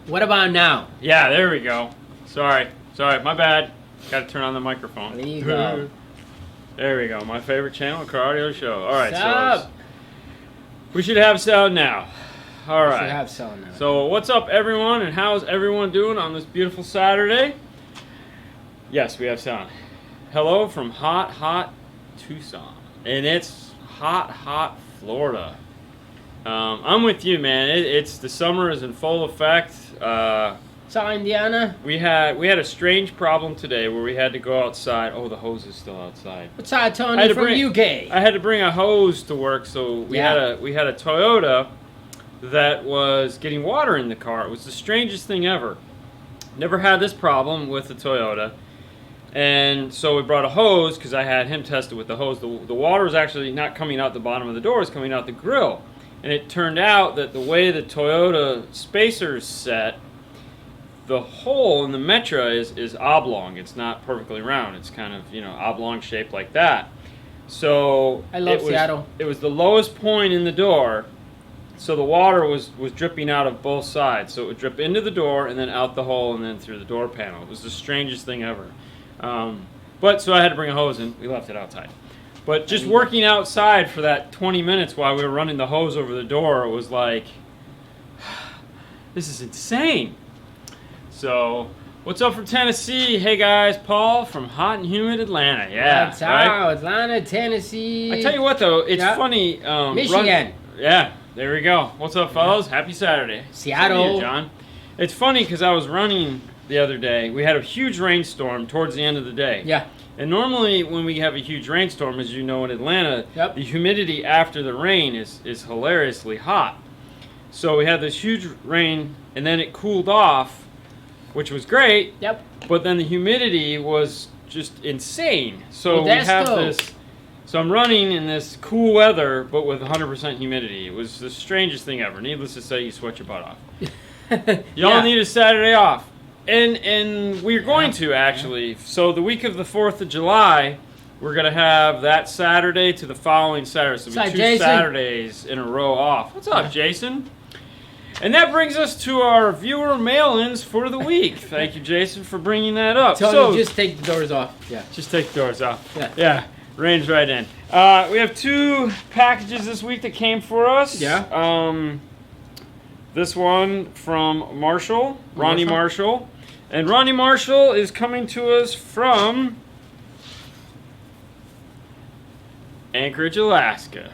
What about now? Yeah, there we go. Sorry, my bad. Got to turn on the microphone. There you go. There we go. My favorite channel, Cardio Show. All right, What's so up? we should have sound now. All right. We should have sound now. So what's up, everyone, and how's everyone doing on this beautiful Saturday? Yes, we have sound. Hello from hot Tucson, and it's hot Florida. I'm with you, man. It's the summer is in full effect. So, Indiana? We had a strange problem today where we had to go outside. Oh, the hose is still outside. What's up, Tony from UK? I had to bring a hose to work, so we had a Toyota that was getting water in the car. It was the strangest thing ever. Never had this problem with the Toyota. And so we brought a hose because I had him tested with the hose. The water was actually not coming out the bottom of the door, it's coming out the grill. And it turned out that the way the Toyota spacer's set, the hole in the Metra is oblong. It's not perfectly round. It's kind of, oblong shaped like that. So I love Seattle. It was the lowest point in the door, so the water was dripping out of both sides. So it would drip into the door and then out the hole and then through the door panel. It was the strangest thing ever. So I had to bring a hose in. We left it outside. But just working outside for that 20 minutes while we were running the hose over the door, it was like, this is insane. So, what's up from Tennessee? Hey guys, Paul from hot and humid Atlanta. Yeah, What's up, Atlanta, Tennessee. I tell you what though, it's funny. Michigan. There we go. What's up, fellas? Happy Saturday. Seattle. See you, John. It's funny because I was running the other day. We had a huge rainstorm towards the end of the day. Yeah. And normally when we have a huge rainstorm, as you know in Atlanta, Yep. the humidity after the rain is hilariously hot. So we had this huge rain, and then it cooled off, which was great. Yep. But then the humidity was just insane. So we that's have dope. this. So I'm running in this cool weather, but with 100% humidity. It was the strangest thing ever. Needless to say, you sweat your butt off. Y'all need a Saturday off. And we're going to, actually. So the week of the 4th of July, we're going to have that Saturday to the following Saturday. So it'll be 2 Jason? Saturdays in a row off. What's up, Jason? And that brings us to our viewer mail-ins for the week. Thank you, Jason, for bringing that up. Tony, just take the doors off. Yeah. Just take the doors off. Yeah. Rain's right in. We have 2 packages this week that came for us. Yeah. This one from Ronnie Marshall. And Ronnie Marshall is coming to us from Anchorage, Alaska.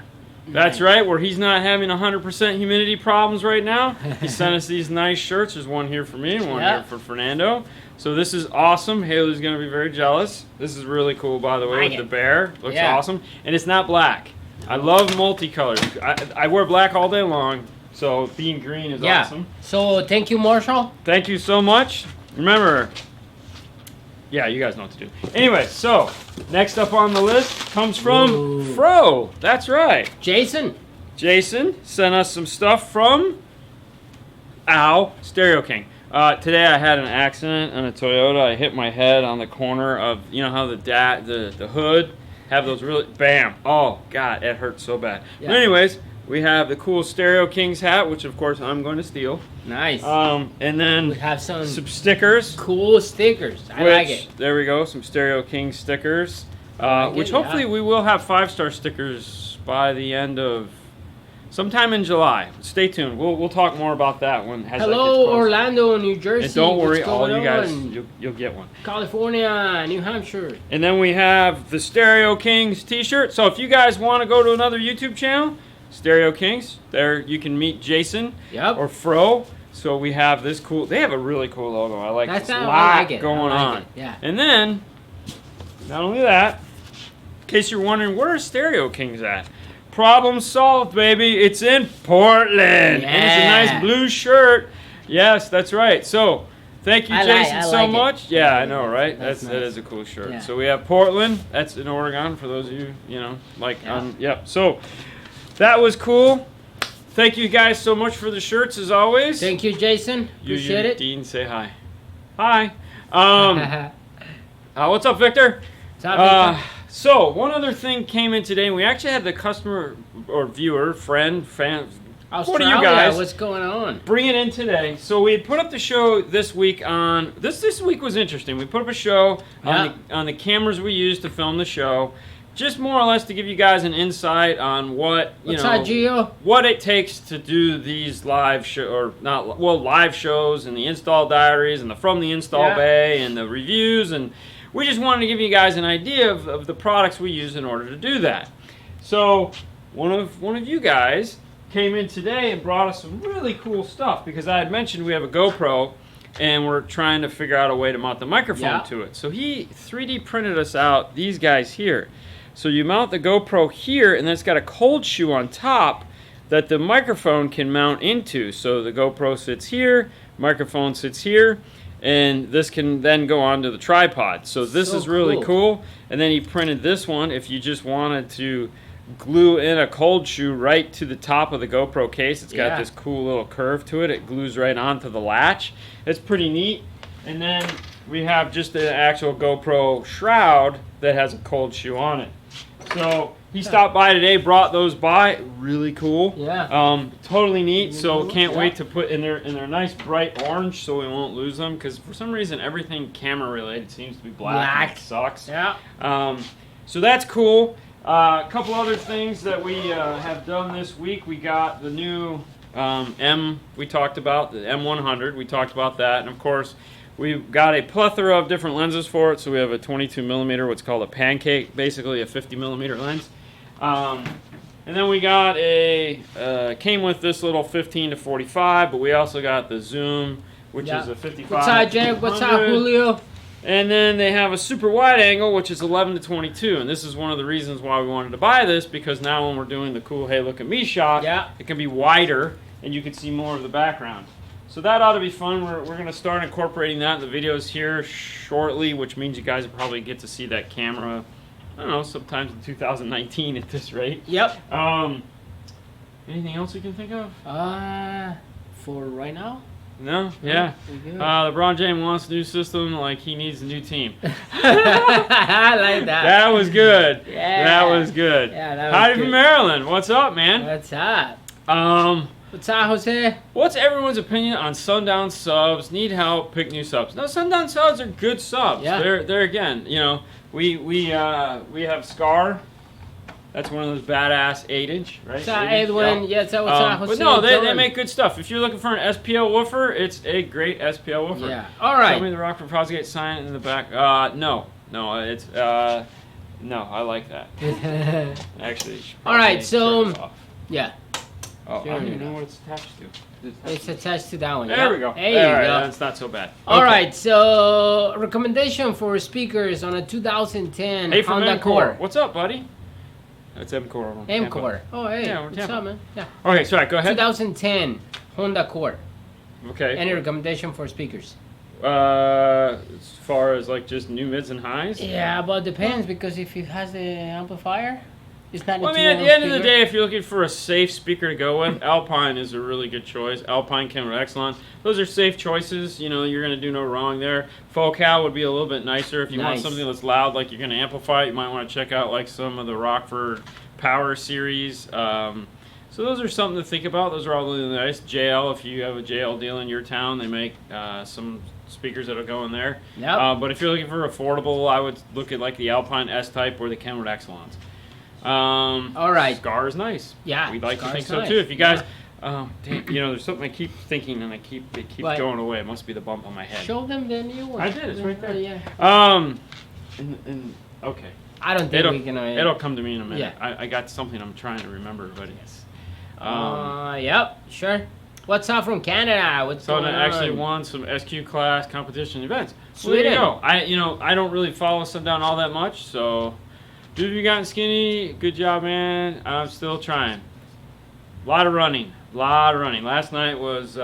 That's right, where he's not having 100% humidity problems right now. He sent us these nice shirts. There's one here for me and one here for Fernando. So this is awesome. Haley's going to be very jealous. This is really cool, by the way, with the bear. Looks awesome. And it's not black. I love multicolors. I wear black all day long, so being green is awesome. So thank you, Marshall. Thank you so much. Remember, you guys know what to do. Anyway, so next up on the list comes from Fro. That's right. Jason sent us some stuff from Stereo King. Today I had an accident on a Toyota. I hit my head on the corner of, how the hood have those really, bam. Oh, God, it hurt so bad. Yeah. But anyways, we have the cool Stereo Kings hat, which of course I'm going to steal. Nice. And then we have some stickers. Cool stickers. I like it. There we go. Some Stereo King stickers. Which hopefully we will have 5-star stickers by the end of sometime in July. Stay tuned. We'll talk more about that when Hello, Orlando, New Jersey. And don't worry, all you guys, you'll get one. California, New Hampshire. And then we have the Stereo Kings t-shirt. So if you guys want to go to another YouTube channel, Stereo Kings, there you can meet Jason or Fro. So we have this cool, they have a really cool logo. I like this. A lot going on. Yeah. And then, not only that, in case you're wondering, where are Stereo Kings at? Problem solved, baby. It's in Portland. Yeah. And it's a nice blue shirt. Yes, that's right. So, thank you, Jason, so much. Yeah, I know, right? That is a cool shirt. Yeah. So we have Portland. That's in Oregon for those of you, So, that was cool. Thank you guys so much for the shirts, as always. Thank you, Jason. Appreciate it. Dean, say hi. Hi. What's up, Victor? What's up, Victor? So, one other thing came in today, and we actually had the customer or viewer, friend, fan, Australia, what do you guys what's going on? bring it in today? So we had put up the show this week on this week was interesting. We put up a show on the cameras we used to film the show, just more or less to give you guys an insight on what what it takes to do these live live shows and the install diaries and the from the install bay and the reviews, and we just wanted to give you guys an idea of the products we use in order to do that. So one of you guys came in today and brought us some really cool stuff, because I had mentioned we have a GoPro and we're trying to figure out a way to mount the microphone to it. So he 3D printed us out these guys here. So you mount the GoPro here, and then it's got a cold shoe on top that the microphone can mount into. So the GoPro sits here, microphone sits here, and this can then go onto the tripod. So this is really cool. And then he printed this one if you just wanted to glue in a cold shoe right to the top of the GoPro case. It's got this cool little curve to it. It glues right onto the latch. It's pretty neat. And then we have just the actual GoPro shroud that has a cold shoe on it. So he stopped by today, brought those by. Really cool. Yeah. Totally neat. So can't wait to put in their nice bright orange, so we won't lose them, because for some reason everything camera related seems to be black. It sucks. Yeah. So that's cool. A couple other things that we have done this week. We got the new we talked about, the M100. We talked about that. And, of course, we've got a plethora of different lenses for it. So we have a 22 millimeter, what's called a pancake, basically a 50 millimeter lens. And then we got came with this little 15 to 45, but we also got the zoom, which is a 55. What's up, Jake? What's up, Julio? And then they have a super wide angle, which is 11 to 22. And this is one of the reasons why we wanted to buy this, because now when we're doing the cool, hey, look at me shot, it can be wider and you can see more of the background. So that ought to be fun. We're going to start incorporating that in the videos here shortly, which means you guys will probably get to see that camera, I don't know, sometimes in 2019 at this rate. Yep. Anything else you can think of? For right now? No? Yeah. LeBron James wants a new system, like he needs a new team. I like that. That was good. Yeah. That was good. Yeah, that was Howdy good. from Maryland. What's up, man? What's up? What's up, Jose? What's everyone's opinion on sundown subs? Need help? Pick new subs. No, sundown subs are good subs. Yeah. They're again, you know, we have Scar. That's one of those badass 8-inch, right? What's up, Edwin? Yeah, what's up, Jose? But no, they make good stuff. If you're looking for an SPL woofer, it's a great SPL woofer. Yeah. All right. Show me the Rockford Prosgate sign in the back. No, it's no, I like that. Actually. All right, so yeah. Oh, I don't even know what it's attached to. It's attached to that one. There we go. There you go. That's not so bad. All right, so recommendation for speakers on a 2010 hey, from Honda Accord. What's up, buddy? That's M-Core. M-Core. Oh, hey. Yeah, what's up, man? Yeah. Okay, sorry, go ahead. 2010 Honda Accord. Okay. Any recommendation for speakers? As far as like just new mids and highs? Yeah, but it depends, because if it has the amplifier, it's not. Well, I mean, at the end of the day, if you're looking for a safe speaker to go with, Alpine is a really good choice. Alpine, Kenwood, Exelon. Those are safe choices. You know, you're going to do no wrong there. Focal would be a little bit nicer. If you want something that's loud, like you're going to amplify it, you might want to check out like some of the Rockford Power series. So those are something to think about. Those are all really nice. JL, if you have a JL deal in your town, they make some speakers that'll go in there. Yep. But if you're looking for affordable, I would look at like the Alpine S-Type or the Kenwood Exelons. All right. Scar is nice. Yeah. We'd like to think so too. If you guys, damn, you know, there's something I keep thinking and it keeps going away. It must be the bump on my head. Show them the new one. I did. It's right there. Yeah. Okay. I don't think we can. It'll come to me in a minute. Yeah. I got something I'm trying to remember, but yes. Yep. Sure. What's up from Canada? What's going on? So I actually won some SQ class competition events. Sweden. Well, there you go. I don't really follow Sundown all that much, so. Dude, have you gotten skinny? Good job, man. I'm still trying. A lot of running. Last night was,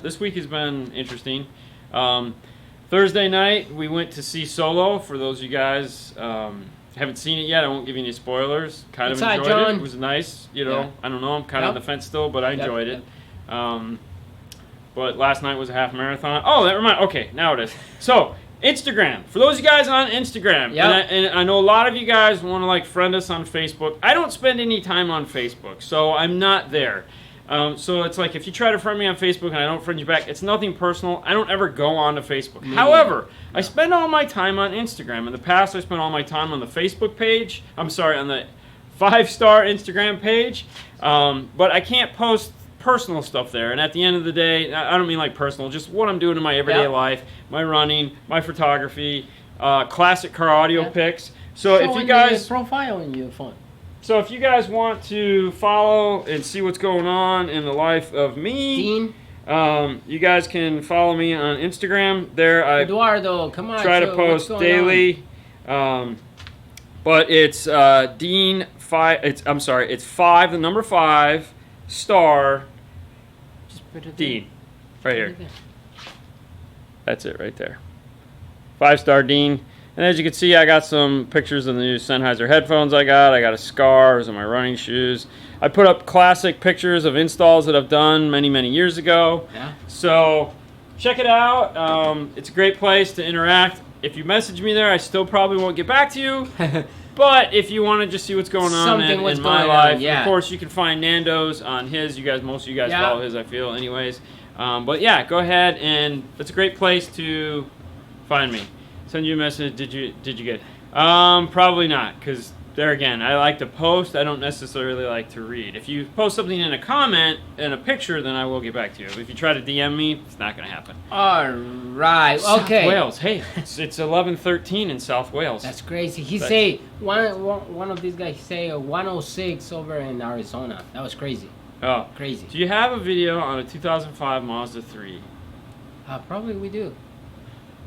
this week has been interesting. Thursday night, we went to see Solo. For those of you guys haven't seen it yet, I won't give you any spoilers. Kind of enjoyed it. It was nice. You know, I don't know. I'm kind of on the fence still, but I enjoyed it. But last night was a half marathon. Oh, that reminds. Okay, now it is. So, Instagram. For those of you guys on Instagram, and I know a lot of you guys want to like friend us on Facebook. I don't spend any time on Facebook, so I'm not there. So it's like if you try to friend me on Facebook and I don't friend you back, it's nothing personal. I don't ever go on to Facebook. Me However, I spend all my time on Instagram. In the past, I spent all my time on the Facebook page. I'm sorry, on the 5-star Instagram page. But I can't post personal stuff there. And at the end of the day, I don't mean like personal, just what I'm doing in my everyday life, my running, my photography, classic car audio pics. So if you guys profile in your phone. So if you guys want to follow and see what's going on in the life of me, Dean, you guys can follow me on Instagram. There I Eduardo, come on. try to post daily. But it's Dean 5. It's 5, the number 5, star Just put it Dean, there. right here. That's it right there. 5-star Dean. And as you can see, I got some pictures of the new Sennheiser headphones I got a scars and my running shoes. I put up classic pictures of installs that I've done many, many years ago. Yeah. So check it out. It's a great place to interact. If you message me there, I still probably won't get back to you. But if you want to just see what's going on in my life, of course, you can find Nando's on his. Most of you guys follow his, I feel, anyways. But yeah, go ahead, and it's a great place to find me. Send you a message. Did you get? Probably not, because there again, I like to post. I don't necessarily like to read. If you post something in a comment and a picture, then I will get back to you. If you try to DM me, it's not going to happen. All right. South Wales. Hey, it's 11:13 in South Wales. That's crazy. He say one of these guys say 106 over in Arizona. That was crazy. Oh, crazy. Do you have a video on a 2005 Mazda 3? Probably we do.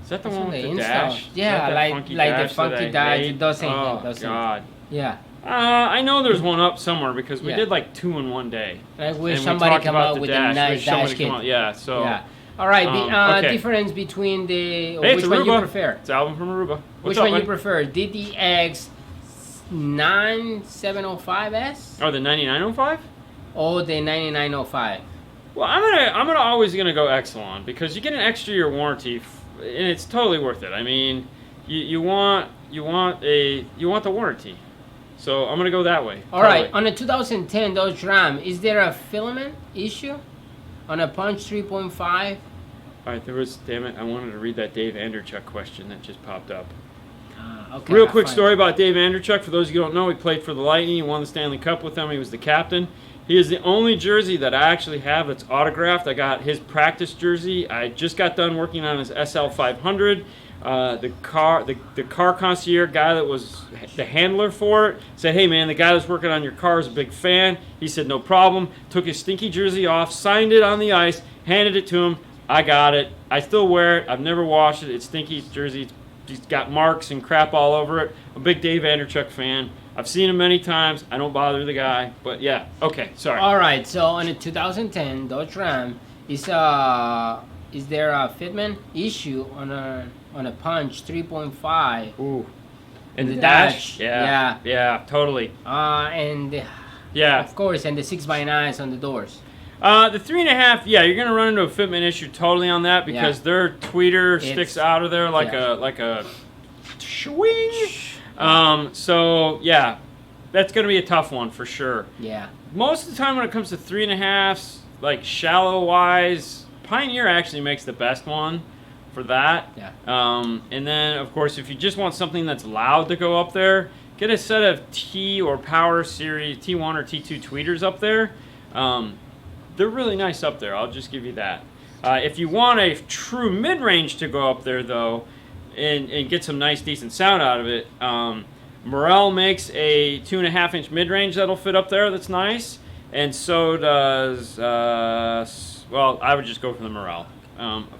Is that the one with the install. dash? Yeah, like the funky dash. It doesn't. Oh, God. Yeah. I know there's one up somewhere because we did like 2 in one day. I wish somebody come out with a nice dash kit. Yeah, so. Yeah. All right, okay. difference between the... Hey, which one you prefer? It's Alvin from Aruba. Which one you prefer? DDX 9705S? Oh, the 9905? Or the 9905? Well, I'm always gonna go Exelon because you get an extra year warranty, and it's totally worth it. I mean, you want the warranty, so I'm gonna go that way. All right, on a 2010 Dodge Ram, is there a filament issue on a Punch 3.5? All right, damn it, I wanted to read that Dave Anderchuk question that just popped up. Okay, Real quick story about Dave Anderchuk. For those of you who don't know, he played for the Lightning. He won the Stanley Cup with them. He was the captain. He is the only jersey that I actually have that's autographed. I got his practice jersey. I just got done working on his SL500. The car concierge guy that was the handler for it said, "Hey man, the guy that's working on your car is a big fan." He said, "No problem." Took his stinky jersey off, signed it on the ice, handed it to him. I got it. I still wear it. I've never washed it. It's stinky jersey. It's got marks and crap all over it. I'm a big Dave Anderchuk fan. I've seen him many times. I don't bother the guy, but yeah. Okay, sorry. All right. So on a 2010 Dodge Ram, is there a fitment issue on a Punch 3.5? Ooh. And the dash? Yeah, totally. Of course, and the 6x9s on the doors. The 3.5, yeah, you're gonna run into a fitment issue totally on that because their tweeter sticks out of there like a swing. So yeah, that's gonna be a tough one for sure. Yeah. Most of the time when it comes to 3.5s, like shallow wise, Pioneer actually makes the best one for that. Yeah. And then of course if you just want something that's loud to go up there, get a set of T or Power Series T1 or T2 tweeters up there. They're really nice up there, I'll just give you that. If you want a true mid-range to go up there, though, and get some nice, decent sound out of it, Morel makes a 2.5-inch mid-range that'll fit up there that's nice, and so does, well, I would just go for the Morel.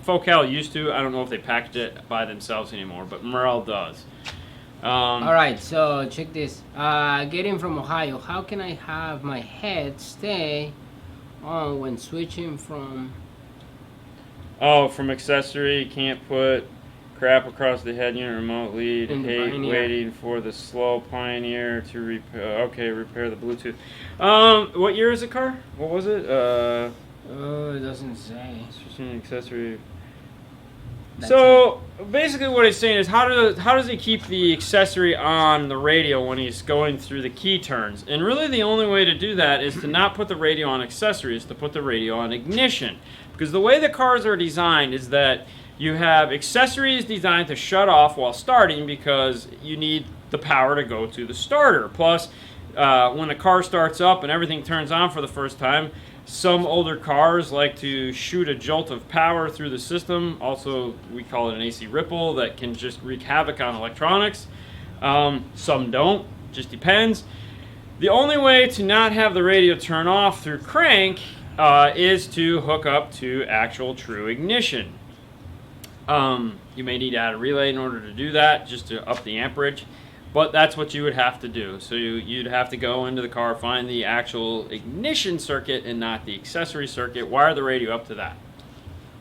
Focal used to, I don't know if they packaged it by themselves anymore, but Morel does. All right, so check this. Getting from Ohio, how can I have my head stay on when switching from... Oh, from accessory, can't put crap across the head unit remote lead. Hate waiting for the slow Pioneer to repair. Okay, repair the Bluetooth. What year is the car? What was it? Oh, it doesn't say. Switching accessory. So basically what he's saying is how does he keep the accessory on the radio when he's going through the key turns? And really the only way to do that is to not put the radio on accessories, to put the radio on ignition. Because the way the cars are designed is that you have accessories designed to shut off while starting because you need the power to go to the starter. Plus, when the car starts up and everything turns on for the first time, some older cars like to shoot a jolt of power through the system. Also, we call it an AC ripple that can just wreak havoc on electronics. Some don't, just depends. The only way to not have the radio turn off through crank is to hook up to actual true ignition. You may need to add a relay in order to do that, just to up the amperage. But that's what you would have to do. So you'd have to go into the car, find the actual ignition circuit and not the accessory circuit, wire the radio up to that.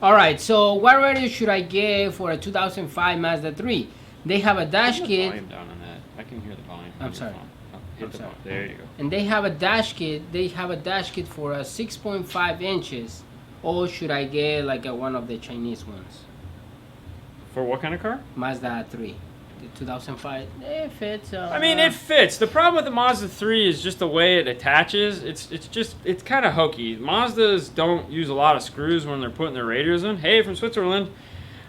All right, so what radio should I get for a 2005 Mazda 3? They have a dash kit. Volume down on that. I can hear the volume. I'm sorry. Hit the volume. There you go. And they have a dash kit. They have a dash kit for a 6.5 inches. Or should I get like one of the Chinese ones? For what kind of car? Mazda 3. The 2005, it fits. I mean, it fits. The problem with the Mazda 3 is just the way it attaches. It's kind of hokey. Mazdas don't use a lot of screws when they're putting their radios in. Hey, from Switzerland.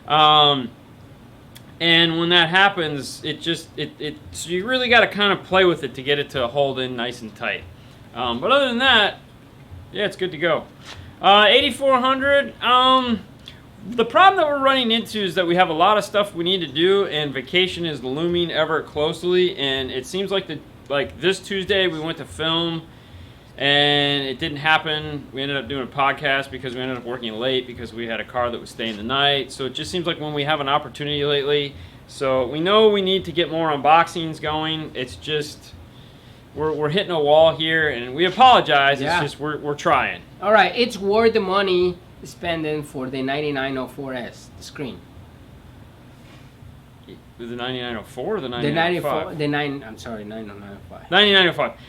And when that happens, so you really got to kind of play with it to get it to hold in nice and tight. But other than that, yeah, it's good to go. 8400. The problem that we're running into is that we have a lot of stuff we need to do, and vacation is looming ever closely. And it seems like this Tuesday we went to film, and it didn't happen. We ended up doing a podcast because we ended up working late because we had a car that was staying the night. So it just seems like when we have an opportunity lately, so we know we need to get more unboxings going. It's just we're hitting a wall here, and we apologize. Yeah. It's just we're trying. All right, it's worth the money spending for the 9904S, the screen. The 9904 or the 9905? The 9905. 9905.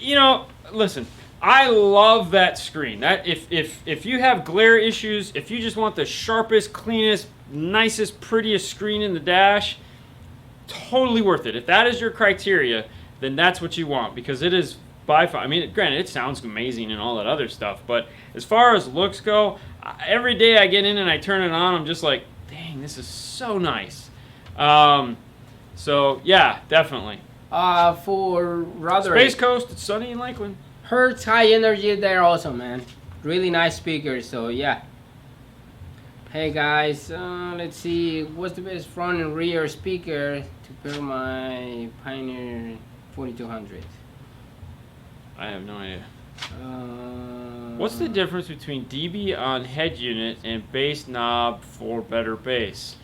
You know, listen, I love that screen. That if you have glare issues, if you just want the sharpest, cleanest, nicest, prettiest screen in the dash, totally worth it. If that is your criteria, then that's what you want, because it is by far. I mean, granted, it sounds amazing and all that other stuff, but as far as looks go, every day I get in and I turn it on, I'm just like, dang, this is so nice. So yeah, definitely. For rather Space Coast, it's sunny in Lakeland. Hertz High Energy, they're awesome, man. Really nice speakers. So yeah. Hey guys, let's see, what's the best front and rear speaker to pair my Pioneer 4200? I have no idea. What's the difference between dB on head unit and bass knob for better bass?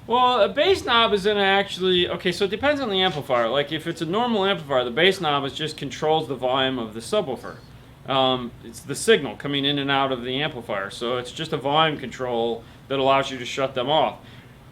Well, a bass knob is going to actually... Okay, so it depends on the amplifier. Like, if it's a normal amplifier, the bass knob just controls the volume of the subwoofer. It's the signal coming in and out of the amplifier. So it's just a volume control that allows you to shut them off.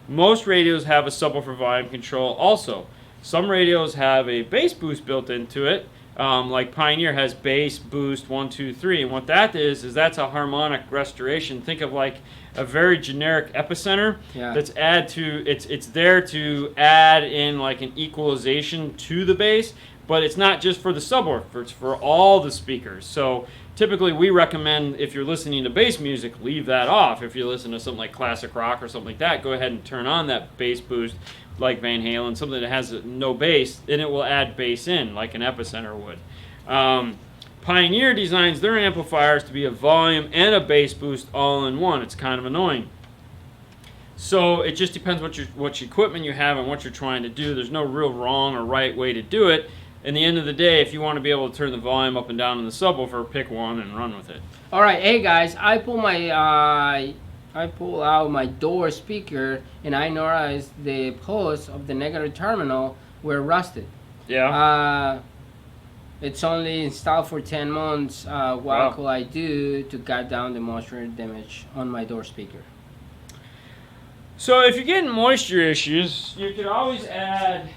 Most radios have a subwoofer volume control also. Some radios have a bass boost built into it. Like Pioneer has bass, boost, 1, 2, 3, and what that is that's a harmonic restoration. Think of like a very generic epicenter. Yeah. That's it's there to add in like an equalization to the bass, but it's not just for the subwoofer, it's for all the speakers. So typically we recommend, if you're listening to bass music, leave that off. If you listen to something like classic rock or something like that, go ahead and turn on that bass boost, like Van Halen, something that has no bass, and it will add bass in, like an epicenter would. Pioneer designs their amplifiers to be a volume and a bass boost all in one. It's kind of annoying. So it just depends what equipment you have and what you're trying to do. There's no real wrong or right way to do it. In the end of the day, if you want to be able to turn the volume up and down in the subwoofer, pick one and run with it. All right, hey guys, I pull out my door speaker and I noticed the posts of the negative terminal were rusted. Yeah. It's only installed for 10 months. What could I do to cut down the moisture damage on my door speaker? So if you're getting moisture issues, you could always add...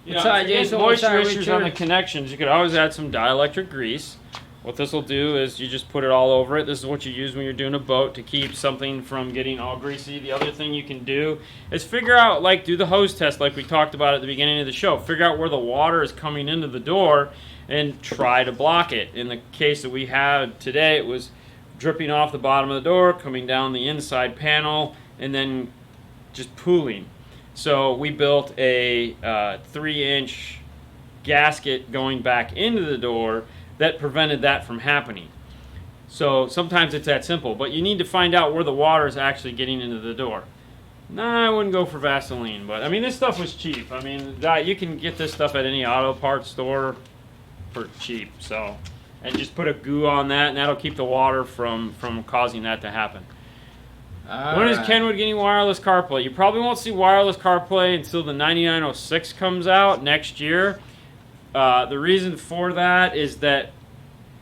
if you're getting moisture issues on the connections, you could always add some dielectric grease. What this will do is you just put it all over it. This is what you use when you're doing a boat to keep something from getting all greasy. The other thing you can do is figure out, like, do the hose test like we talked about at the beginning of the show. Figure out where the water is coming into the door and try to block it. In the case that we had today, it was dripping off the bottom of the door, coming down the inside panel, and then just pooling. So we built a 3-inch gasket going back into the door that prevented that from happening. So sometimes it's that simple, but you need to find out where the water is actually getting into the door. Nah, I wouldn't go for Vaseline, but I mean, this stuff was cheap. I mean, you can get this stuff at any auto parts store for cheap. So, and just put a goo on that, and that'll keep the water from causing that to happen. When is Kenwood getting wireless CarPlay? You probably won't see wireless CarPlay until the 9906 comes out next year. The reason for that is that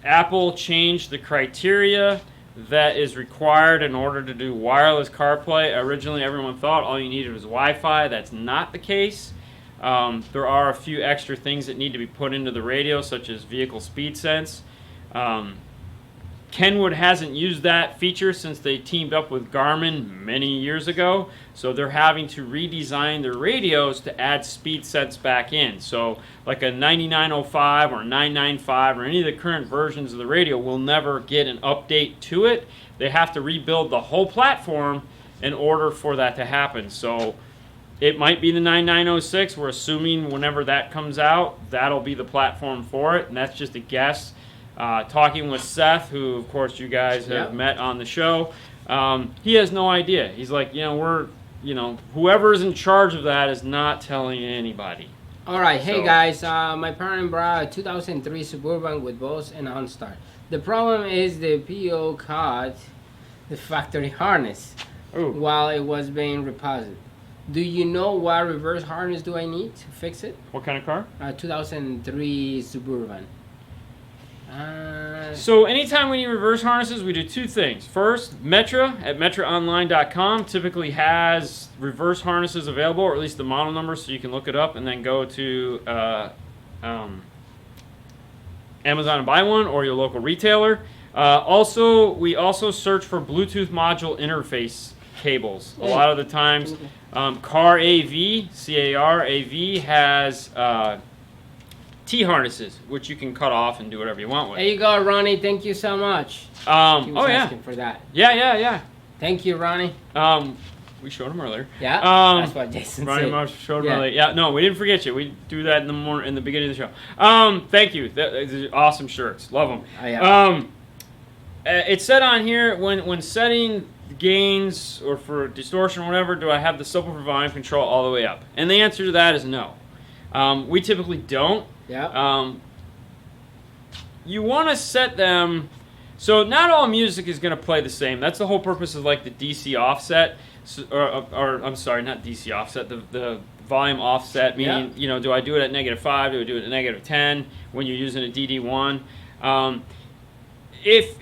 Apple changed the criteria that is required in order to do wireless CarPlay. Originally, everyone thought all you needed was Wi-Fi. That's not the case. There are a few extra things that need to be put into the radio, such as vehicle speed sense. Kenwood hasn't used that feature since they teamed up with Garmin many years ago, so they're having to redesign their radios to add speed sense back in. So like a 9905 or 995 or any of the current versions of the radio will never get an update to it. They have to rebuild the whole platform in order for that to happen. So it might be the 9906. We're assuming whenever that comes out, that'll be the platform for it, and that's just a guess. Talking with Seth, who of course you guys have met on the show, he has no idea. He's like, whoever's in charge of that is not telling anybody. All right, hey guys, my parent brought a 2003 Suburban with Bose and OnStar. The problem is the PO caught the factory harness while it was being reposed. Do you know what reverse harness do I need to fix it? What kind of car? 2003 Suburban. So anytime we need reverse harnesses, we do two things. First, Metra at metraonline.com typically has reverse harnesses available, or at least the model number, so you can look it up and then go to Amazon and buy one, or your local retailer. We also search for Bluetooth module interface cables. A lot of the times, CarAV has T-harnesses, which you can cut off and do whatever you want with. There you go, Ronnie. Thank you so much. Asking for that. Yeah. Thank you, Ronnie. We showed him earlier. Yeah, that's what Jason Ronnie said. Marsh showed him earlier. Yeah, no, we didn't forget you. We do that in the beginning of the show. Thank you. These are awesome shirts. Love them. Oh, yeah. It said on here, when setting gains or for distortion or whatever, do I have the subwoofer volume control all the way up? And the answer to that is no. We typically don't. Yeah. You want to set them so not all music is going to play the same. That's the whole purpose of like the DC offset, or I'm sorry, not DC offset, the volume offset. Meaning, do I do it at -5? Do I do it at -10 when you're using a DD1? If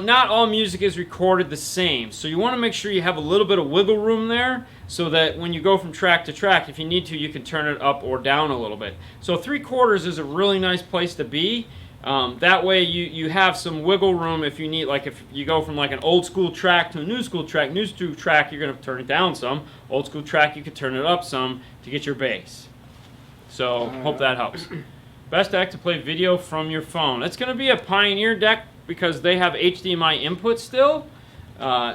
not all music is recorded the same, so you want to make sure you have a little bit of wiggle room there, so that when you go from track to track, if you need to, you can turn it up or down a little bit. So 3/4 is a really nice place to be. That way you have some wiggle room if you need, like if you go from like an old school track to a new school track. New school track, you're going to turn it down some. Old school track, you could turn it up some to get your bass. So hope that helps. Best deck to play video from your phone. It's going to be a Pioneer deck because they have HDMI input still.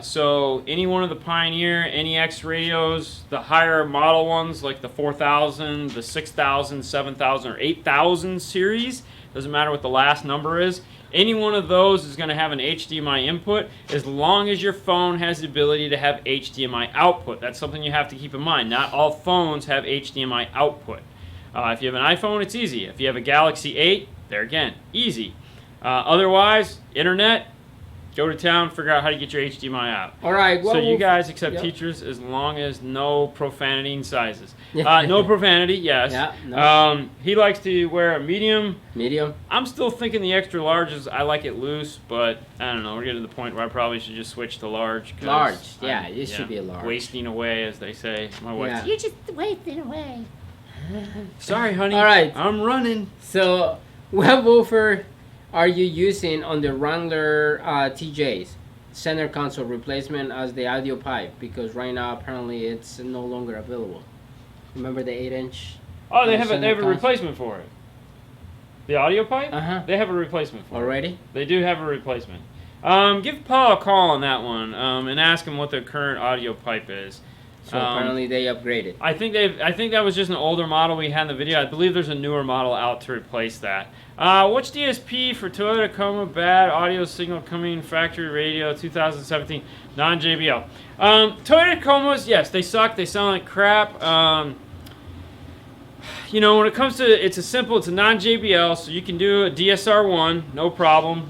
So any one of the Pioneer NEX radios, the higher model ones like the 4000, the 6000, 7000, or 8000 series, doesn't matter what the last number is, any one of those is going to have an HDMI input as long as your phone has the ability to have HDMI output. That's something you have to keep in mind. Not all phones have HDMI output. If you have an iPhone, it's easy. If you have a Galaxy 8, there again, easy. Otherwise, internet, go to town, figure out how to get your HDMI out. All right. So you guys accept teachers as long as no profanity in sizes. No profanity, yes. Yeah, no. He likes to wear a medium. Medium. I'm still thinking the extra large is, I like it loose, but I don't know. We're getting to the point where I probably should just switch to large. Large, yeah, it should be a large. Wasting away, as they say. My wife. You're just wasting away. Sorry, honey. All right. I'm running. So, webwoofer are you using on the Wrangler TJs? Center console replacement as the audio pipe, because right now apparently it's no longer available. Remember the 8-inch? Oh, they have a replacement for it. The audio pipe? Uh-huh. They have a replacement for Already? it. They do have a replacement. Give Paul a call on that one and ask him what their current audio pipe is. So apparently they upgraded. I think that was just an older model we had in the video. I believe there's a newer model out to replace that. Which DSP for Toyota Coma bad audio signal coming factory radio 2017 non-JBL? Toyota Comas, yes, they suck. They sound like crap. You know, when it comes to it's a non-JBL, so you can do a DSR1, no problem.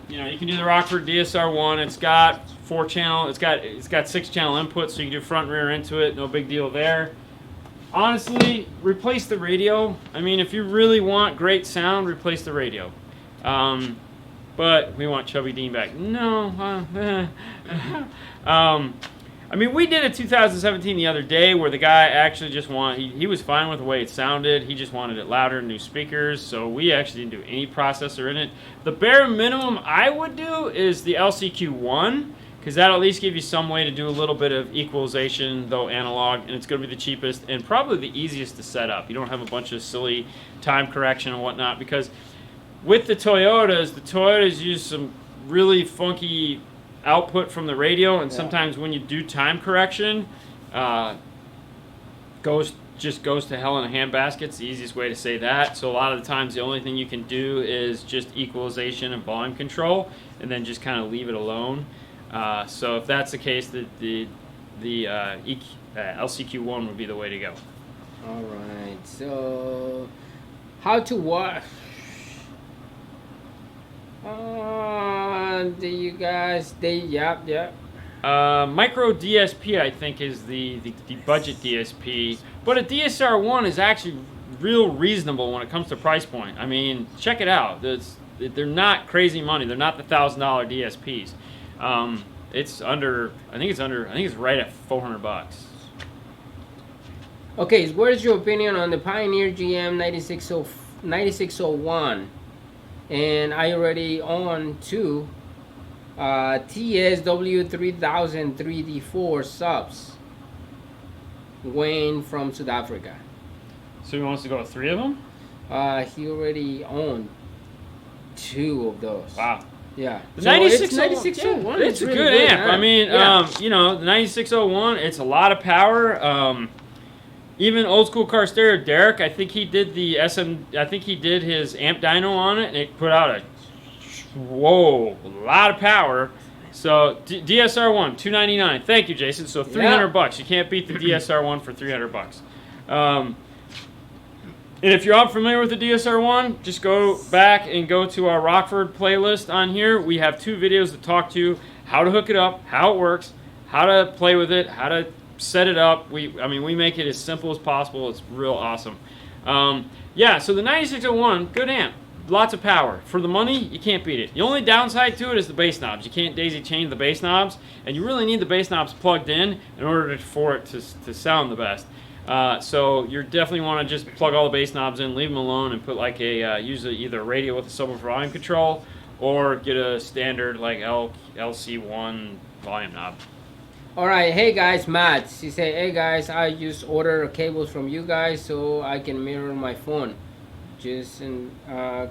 You know, you can do the Rockford DSR1. It's got 4-channel. It's got 6-channel input, so you can do front and rear into it. No big deal there. Honestly, replace the radio. I mean, if you really want great sound, replace the radio. But we want Chubby Dean back. No. I mean, we did a 2017 the other day where the guy actually just he was fine with the way it sounded. He just wanted it louder, new speakers. So we actually didn't do any processor in it. The bare minimum I would do is the LCQ1, because that'll at least give you some way to do a little bit of equalization, though analog, and it's going to be the cheapest and probably the easiest to set up. You don't have a bunch of silly time correction and whatnot, because with the Toyotas use some really funky output from the radio, and sometimes when you do time correction, just goes to hell in a handbasket. It's the easiest way to say that. So a lot of the times the only thing you can do is just equalization and volume control, and then just kind of leave it alone. So if that's the case, the LCQ1 would be the way to go. All right. So how to watch? Do you guys? Micro DSP, I think, is the budget DSP, but a DSR1 is actually real reasonable when it comes to price point. I mean, check it out. They're not crazy money. They're not the $1,000 DSPs. It's right at $400. Okay, what is your opinion on the Pioneer GM 9601? And I already own two TSW3000 3D4 subs. Wayne from South Africa. So he wants to go with 3 of them? He already owned 2 of those. Wow. Yeah. The so 9601. Yeah, it's a really good amp. I mean, you know, the 9601, it's a lot of power. Even old school car stereo Derek, I think he did his amp dyno on it, and it put out a lot of power. So DSR1 $299. Thank you, Jason. So $300. You can't beat the DSR1 for $300. And if you're unfamiliar with the DSR1, just go back and go to our Rockford playlist on here. We have 2 videos that talk to you how to hook it up, how it works, how to play with it, how to set it up. We make it as simple as possible. It's real awesome. Yeah, so the 9601, good amp. Lots of power. For the money, you can't beat it. The only downside to it is the bass knobs. You can't daisy chain the bass knobs, and you really need the bass knobs plugged in order for it to sound the best. So you definitely want to just plug all the bass knobs in, leave them alone, and put like usually either a radio with a subwoofer volume control, or get a standard like LC1 volume knob. Alright, hey guys, Matt. He said, hey guys, I just order cables from you guys so I can mirror my phone. Just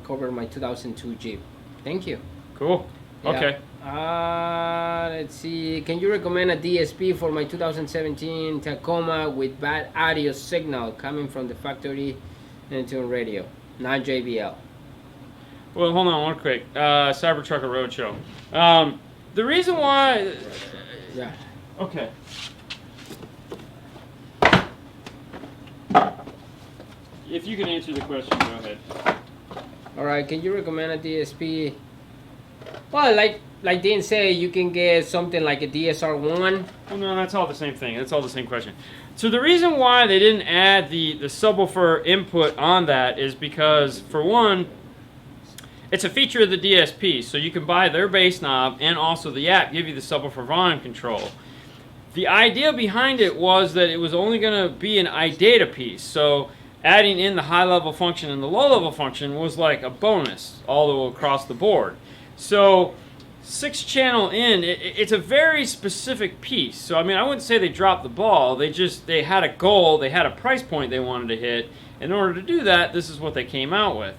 cover my 2002 Jeep. Thank you. Cool. Okay. Let's see. Can you recommend a DSP for my 2017 Tacoma with bad audio signal coming from the factory into radio? Not JBL. Well, hold on one quick. Cybertrucker Roadshow. The reason why... Yeah. Okay. If you can answer the question, go ahead. Alright, can you recommend a DSP? Well, like Dean said, you can get something like a DSR1. Well, no, that's all the same thing. That's all the same question. So the reason why they didn't add the subwoofer input on that is because, for one, it's a feature of the DSP. So you can buy their bass knob, and also the app give you the subwoofer volume control. The idea behind it was that it was only going to be an iData piece. So adding in the high-level function and the low-level function was like a bonus all the way across the board. So 6-channel in, it's a very specific piece. So I mean, I wouldn't say they dropped the ball. They had a goal, they had a price point they wanted to hit. In order to do that, this is what they came out with.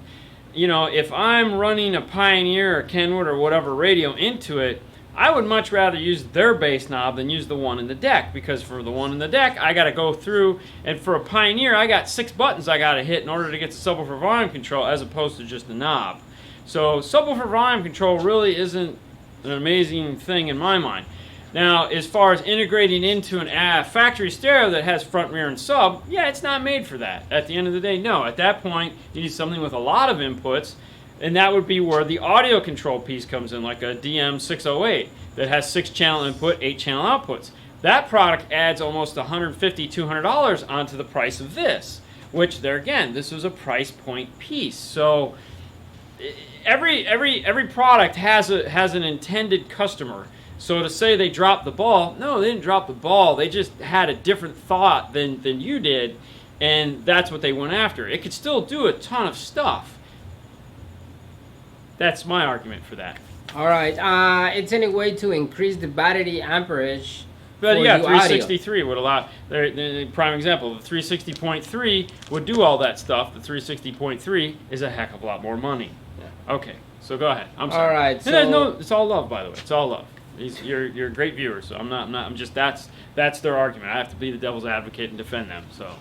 You know, if I'm running a Pioneer or Kenwood or whatever radio into it, I would much rather use their bass knob than use the one in the deck, because for the one in the deck, I got to go through, and for a Pioneer, I got 6 buttons I got to hit in order to get the subwoofer volume control as opposed to just the knob. So subwoofer volume control really isn't an amazing thing in my mind. Now, as far as integrating into an factory stereo that has front, rear, and sub, yeah, it's not made for that. At the end of the day, no. At that point, you need something with a lot of inputs, and that would be where the audio control piece comes in, like a DM608 that has 6-channel input, 8-channel outputs. That product adds almost $150, $200 onto the price of this, which there again, this was a price point piece. So every product has an intended customer. So to say they dropped the ball, no, they didn't drop the ball. They just had a different thought than you did, and that's what they went after. It could still do a ton of stuff. That's my argument for that. All right. It's any way to increase the battery amperage. But for yeah, your 363 would allow. The prime example, the 360.3 would do all that stuff. The 360.3 is a heck of a lot more money. Yeah. Okay, so go ahead. I'm sorry. All right. And there's no, it's all love, by the way. It's all love. You're a great viewer, so I'm just that's their argument. I have to be the devil's advocate and defend them. So.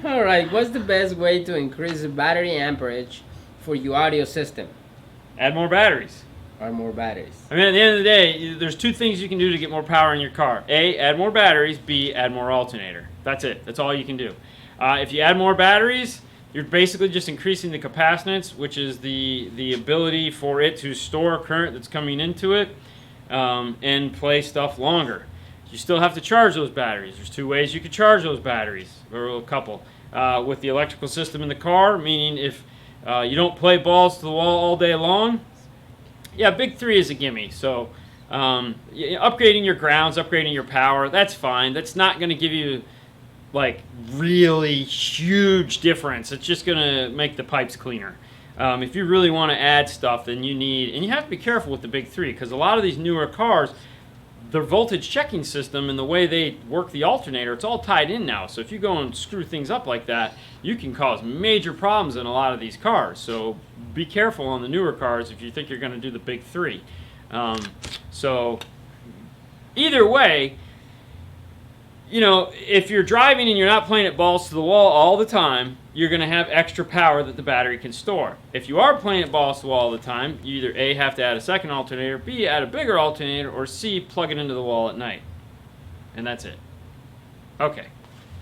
All right. What's the best way to increase the battery amperage for your audio system? Add more batteries. Or more batteries. I mean, at the end of the day, there's 2 things you can do to get more power in your car. A, add more batteries. B, add more alternator. That's it. That's all you can do. If you add more batteries, you're basically just increasing the capacitance, which is the ability for it to store current that's coming into it and play stuff longer. You still have to charge those batteries. There's 2 ways you can charge those batteries, or a couple. With the electrical system in the car, meaning if you don't play balls to the wall all day long, yeah, big 3 is a gimme. So upgrading your grounds, upgrading your power, that's fine. That's not going to give you like really huge difference. It's just going to make the pipes cleaner. If you really want to add stuff, then you need, and you have to be careful with the big 3, because a lot of these newer cars, their voltage checking system and the way they work the alternator, it's all tied in now. So if you go and screw things up like that, you can cause major problems in a lot of these cars. So be careful on the newer cars if you think you're going to do the big 3. So either way, you know, if you're driving and you're not playing it balls to the wall all the time, you're going to have extra power that the battery can store. If you are playing it balls to the wall all the time, you either A, have to add a second alternator, B, add a bigger alternator, or C, plug it into the wall at night. And that's it. Okay.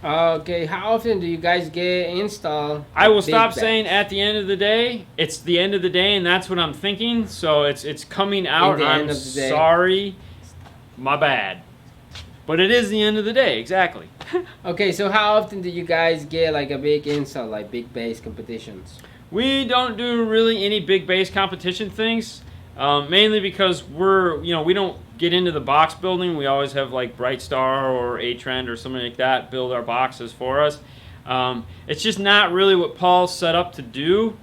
Okay, how often do you guys get installed? I will stop saying at the end of the day. It's the end of the day, and that's what I'm thinking. So it's coming out. I'm sorry. My bad. But it is the end of the day, exactly. Okay, so how often do you guys get like a big install, like big bass competitions? We don't do really any big bass competition things, mainly because we don't get into the box building. We always have like Bright Star or A-Trend or something like that build our boxes for us. It's just not really what Paul's set up to do.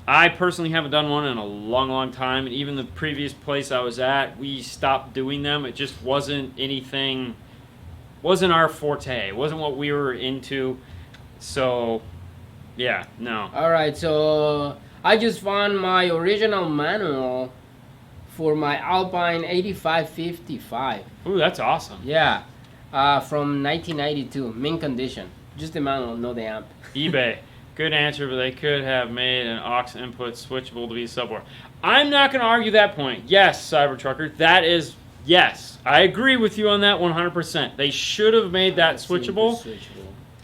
I personally haven't done one in a long, long time, and even the previous place I was at, we stopped doing them. It just wasn't anything. Wasn't our forte. It wasn't what we were into. So, yeah, no. All right, so I just found my original manual for my Alpine 8555. Ooh, that's awesome. Yeah, from 1992, mint condition. Just the manual, no the amp. eBay. Good answer, but they could have made an aux input switchable to be subwoofer. I'm not going to argue that point. Yes, Cybertrucker, that is... Yes, I agree with you on that 100%. They should have made that switchable.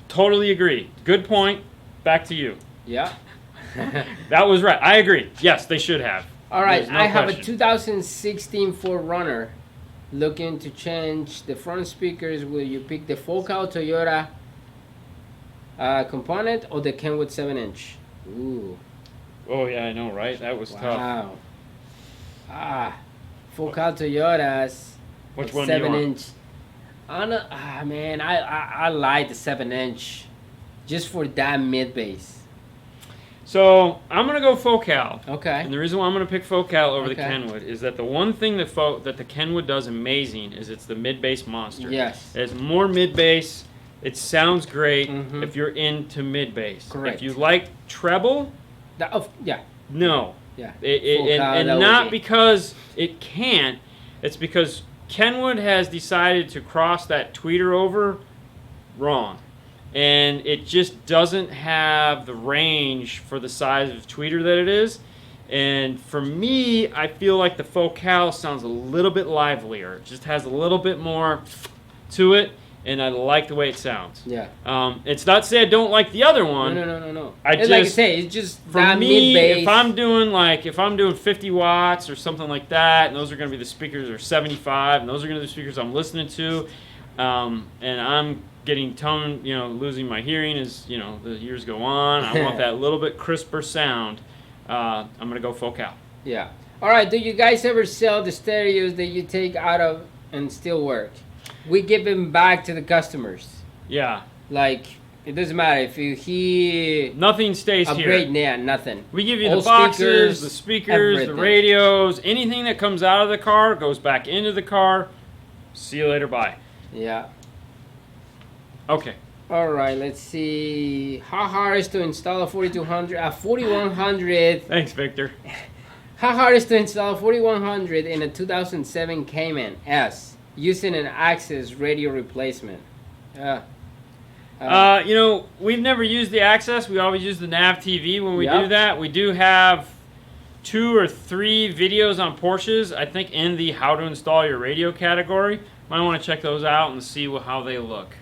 Totally agree. Good point. Back to you. Yeah. That was right. I agree. Yes, they should have. All right, I have a 2016 4Runner looking to change the front speakers. Will you pick the Focal Toyota component or the Kenwood 7-inch? Ooh. Oh, yeah, I know, right? That was tough. Wow. Focal Toyotas. Which one do you want? 7-inch. Man, I like the 7-inch. just for that mid bass? So I'm gonna go Focal. Okay. And the reason why I'm gonna pick Focal over the Okay. Kenwood is that the one thing that the Kenwood does amazing is it's the mid bass monster. Yes. It has more mid bass. It sounds great Mhm. if you're into mid bass. Correct. If you like treble, Yeah. no. Yeah. And Focal, that would not be- because it can't. It's because Kenwood has decided to cross that tweeter over wrong. And it just doesn't have the range for the size of tweeter that it is. And for me, I feel like the Focal sounds a little bit livelier. It just has a little bit more to it, and I like the way it sounds. Yeah. It's not to say I don't like the other one. No. I It's like I just- say, it's just For that me, mid bass. if I'm doing 50 watts or something like that, and those are going to be the speakers, or 75, and those are going to be the speakers I'm listening to, and I'm getting tone, losing my hearing as the years go on. I want that little bit crisper sound. I'm going to go Focal. Yeah. All right. Do you guys ever sell the stereos that you take out of and still work? We give them back to the customers. Yeah. Like, it doesn't matter if he Nothing stays upgrade, here. yeah, nothing. We give you All the boxes, speakers, the speakers, everything. the radios, anything that comes out of the car goes back into the car. See you later. Bye. Yeah. Okay. All right. Let's see. How hard is to install a 4200, 4100? Thanks, Victor. How hard is to install a 4100 in a 2007 Cayman S using an Access radio replacement? Yeah. We've never used the Access. We always use the Nav TV when we Yep. do that. We do have 2 or 3 videos on Porsches, I think, in the how to install your radio category. Might want to check those out and see how they look.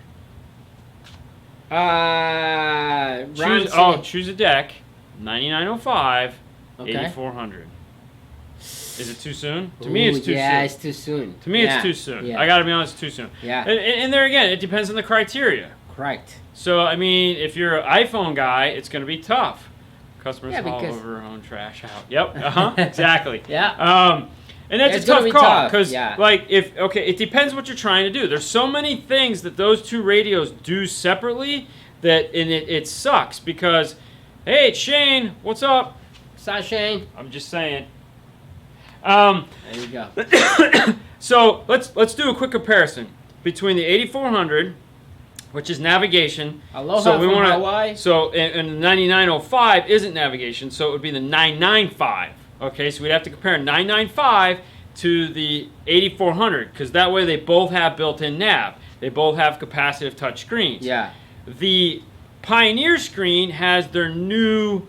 Choose a deck. 9905, Okay. 8400. Is it too soon? To me, it's too yeah, soon. it's too soon. To me, it's too soon. Yeah. I gotta be honest, it's too soon. Yeah. And there again, it depends on the criteria. Correct. So, I mean, if you're an iPhone guy, it's going to be tough. Customers Yeah, haul because- over own trash out. Yep, exactly. Yeah. And that's It's a gonna tough be call tough, because, yeah. it depends what you're trying to do. There's so many things that those two radios do separately it sucks because, hey, it's Shane, what's up? Shane. I'm just saying. There you go. So let's do a quick comparison between the 8400, which is navigation. Aloha so we from wanna, Hawaii. So and the 9905 isn't navigation, so it would be the 995. Okay, so we'd have to compare 995 to the 8400 because that way they both have built-in nav. They both have capacitive touch screens. Yeah. The Pioneer screen has their new